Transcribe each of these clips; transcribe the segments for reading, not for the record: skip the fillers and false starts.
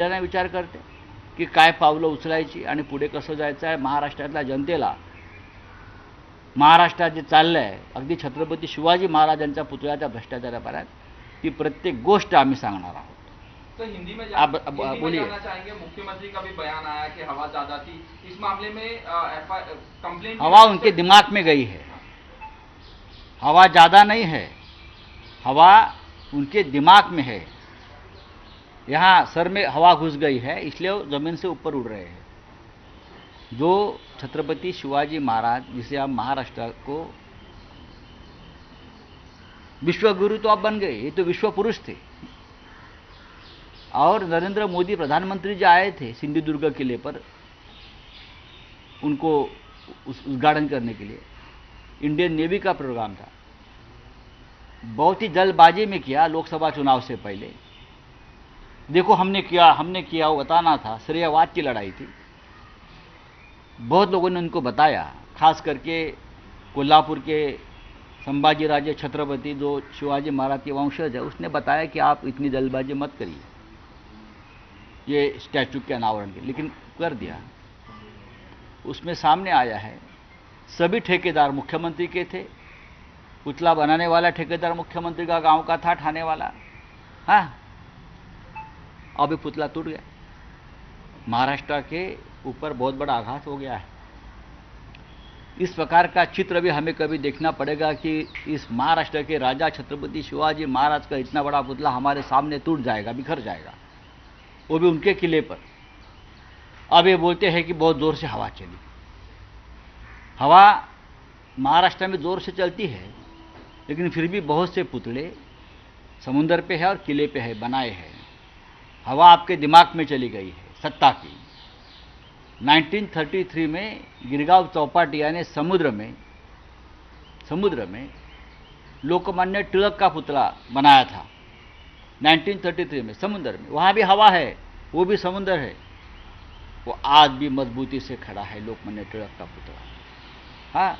त्यांना विचार करते की काय पावलं उचलायची आणि पुढे कसं जायचं आहे. महाराष्ट्रातल्या जनतेला महाराष्ट्रात जे चाललं आहे अगदी छत्रपती शिवाजी महाराजांच्या पुतळ्याच्या भ्रष्टाचारापर्यंत ती प्रत्येक गोष्ट आम्ही सांगणार आहोत. तो हिंदी में बोलिए. जानना चाहेंगे, मुख्यमंत्री का भी बयान आया कि हवा ज्यादा थी इस मामले में कंप्लेंट हवा उनके दिमाग में गई है. हवा ज़्यादा नहीं है, हवा उनके दिमाग में है. यहाँ सर में हवा घुस गई है इसलिए वो ज़मीन से ऊपर उड़ रहे हैं. जो छत्रपति शिवाजी महाराज जिसे आप महाराष्ट्र को विश्वगुरु तो आप बन गए, ये तो विश्व पुरुष थे. और नरेंद्र मोदी प्रधानमंत्री जो आए थे सिंधुदुर्ग किले पर उनको उद्घाटन करने के लिए, इंडियन नेवी का प्रोग्राम था. बहुत ही जल्दबाजी में किया लोकसभा चुनाव से पहले. देखो हमने किया वो बताना था. श्रेयवाद की लड़ाई थी. बहुत लोगों ने उनको बताया, खास करके कोल्हापुर के संभाजी राजे छत्रपति जो शिवाजी महाराज के वंशज है, उसने बताया कि आप इतनी जल्दबाजी मत करिए ये स्टैचू के अनावरण के. लेकिन कर दिया. उसमें सामने आया है सभी ठेकेदार मुख्यमंत्री के थे. पुतला बनाने वाला ठेकेदार मुख्यमंत्री का गांव का था, ठाणे वाला. हाँ, अभी पुतला टूट गया. महाराष्ट्र के ऊपर बहुत बड़ा आघात हो गया है. इस प्रकार का चित्र भी हमें कभी देखना पड़ेगा कि इस महाराष्ट्र के राजा छत्रपति शिवाजी महाराज का इतना बड़ा पुतला हमारे सामने टूट जाएगा, बिखर जाएगा, वो भी उनके किले पर. अब ये बोलते हैं कि बहुत जोर से हवा चली. हवा महाराष्ट्र में जोर से चलती है, लेकिन फिर भी बहुत से पुतले समुंदर पे है और किले पे है, बनाए हैं. हवा आपके दिमाग में चली गई है सत्ता की. 1933 में गिरगांव चौपाटिया ने समुद्र में लोकमान्य तिलक का पुतला बनाया था. 1933 में समुद्र में. वहाँ भी हवा है, वो भी समुद्र है. वो आज भी मजबूती से खड़ा है लोकमान्य तिलक का पुतला. हाँ,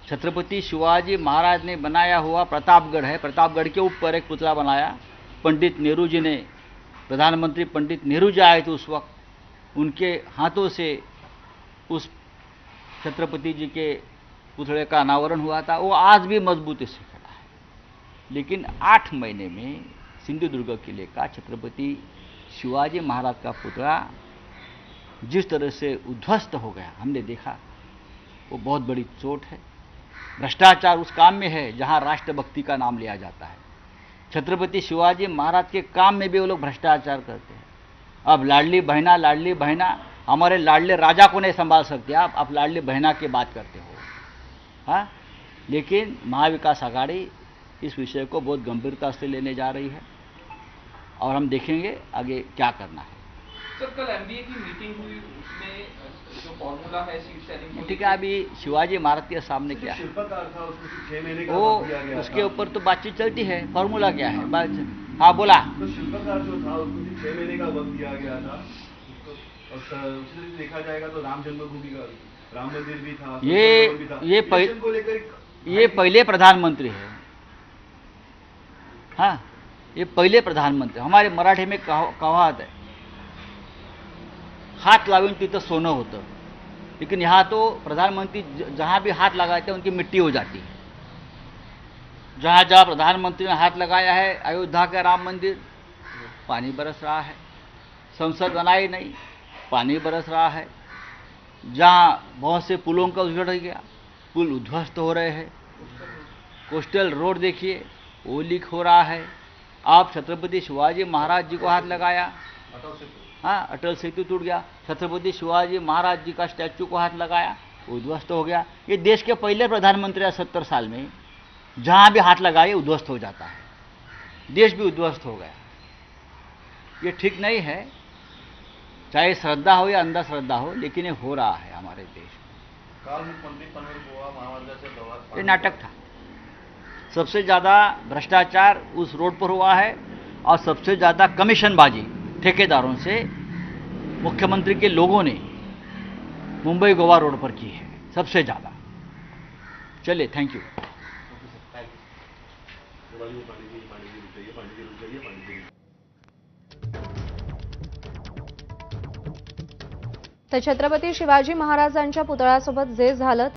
छत्रपति शिवाजी महाराज ने बनाया हुआ प्रतापगढ़ है. प्रतापगढ़ के ऊपर एक पुतला बनाया. पंडित नेहरू जी ने, प्रधानमंत्री पंडित नेहरू जी आए थे उस वक्त, उनके हाथों से उस छत्रपति जी के पुतले का अनावरण हुआ था. वो आज भी मजबूती से खड़ा है. लेकिन 8 महीने में सिंधुदुर्ग किले का छत्रपति शिवाजी महाराज का पुतला जिस तरह से उद्ध्वस्त हो गया हमने देखा, वो बहुत बड़ी चोट है. भ्रष्टाचार उस काम में है जहां राष्ट्रभक्ति का नाम लिया जाता है. छत्रपति शिवाजी महाराज के काम में भी वो लोग भ्रष्टाचार करते हैं. अब लाडली बहना, हमारे लाडले राजा को नहीं संभाल सकते आप लाडली बहना की बात करते हो. हाँ, लेकिन महाविकास आघाड़ी इस विषय को बहुत गंभीरता से लेने जा रही है और हम देखेंगे आगे क्या करना है. सर, कल एमबीए की मीटिंग हुई, उसमें जो फॉर्मूला है सीट सेलिंग, ठीक है, अभी शिवाजी महाराज के सामने क्या है वो उसके ऊपर तो बातचीत चलती है. फॉर्मूला क्या है हाँ बोला. तो शिल्पकार जो था उसको 6 महीने का वक्त दिया गया था. और देखा जाएगा तो राम जन्मभूमि का राम मंदिर भी था. ये पहले प्रधानमंत्री है. हाँ, ये पहले प्रधानमंत्री. हमारे मराठी में कहावत है, हाथ लावून तिथं सोनं होतं. लेकिन यहाँ तो प्रधानमंत्री जहाँ भी हाथ लगाते हैं उनकी मिट्टी हो जाती है. जहाँ जहाँ प्रधानमंत्री ने हाथ लगाया है, अयोध्या का राम मंदिर, पानी बरस रहा है. संसद बनाई नहीं, पानी बरस रहा है. जहाँ बहुत से पुलों का उद्घाटन किया, पुल उद्ध्वस्त हो रहे हैं. कोस्टल रोड देखिए, वो लीक हो रहा है. आप छत्रपति शिवाजी महाराज जी को हाथ लगाया, हाँ, अटल सेतु टूट गया. छत्रपति शिवाजी महाराज जी का स्टैचू को हाथ लगाया, उद्ध्वस्त हो गया. ये देश के पहले प्रधानमंत्री है 70 साल में. जहाँ भी हाथ लगाए उद्ध्वस्त हो जाता है. देश भी उद्ध्वस्त हो गया. ये ठीक नहीं है, चाहे श्रद्धा हो या अंधश्रद्धा हो, लेकिन ये हो रहा है हमारे देश में. ये नाटक था. सबसे ज़्यादा भ्रष्टाचार उस रोड पर हुआ है और सबसे ज़्यादा कमीशनबाजी ठेकेदारों से मुख्यमंत्री के लोगों ने मुंबई गोवा रोड पर की है सबसे ज़्यादा. चलिए, थैंक यू. पानी की रुक जाइए. तर छत्रपती शिवाजी महाराजांच्या पुतळ्यासोबत जे झालं